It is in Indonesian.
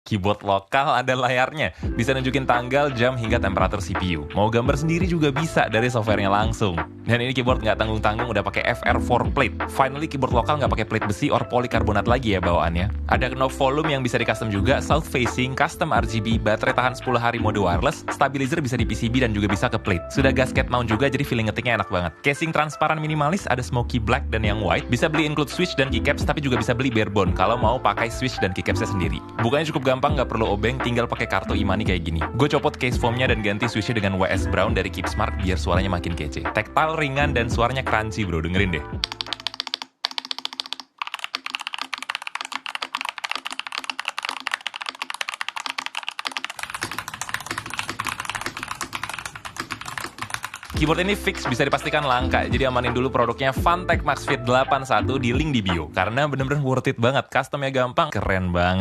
Keyboard lokal ada layarnya, bisa nunjukin tanggal, jam, hingga temperatur CPU. Mau gambar sendiri juga bisa dari softwarenya langsung. Dan ini keyboard nggak tanggung-tanggung udah pakai FR4 plate. Finally, keyboard lokal nggak pakai plate besi or polikarbonat lagi ya bawaannya. Ada knob volume yang bisa di custom juga, south facing, custom RGB, baterai tahan 10 hari mode wireless, stabilizer bisa di PCB dan juga bisa ke plate. Sudah gasket mount juga jadi feeling ngetiknya enak banget. Casing transparan minimalis, ada smoky black dan yang white. Bisa beli include switch dan keycaps, tapi juga bisa beli barebone kalau mau pakai switch dan keycapsnya sendiri. Bukanya cukup gampang, nggak perlu obeng, tinggal pakai kartu e-money kayak gini. Gue copot case foamnya dan ganti switchnya dengan WS Brown dari Keepsmart biar suaranya makin kece. Tactile, ringan, dan suaranya crunchy bro, dengerin deh. Keyboard ini fix, bisa dipastikan langka, jadi amanin dulu produknya Funtech Max Fit 81 di link di bio. Karena bener-bener worth it banget, customnya gampang, keren banget.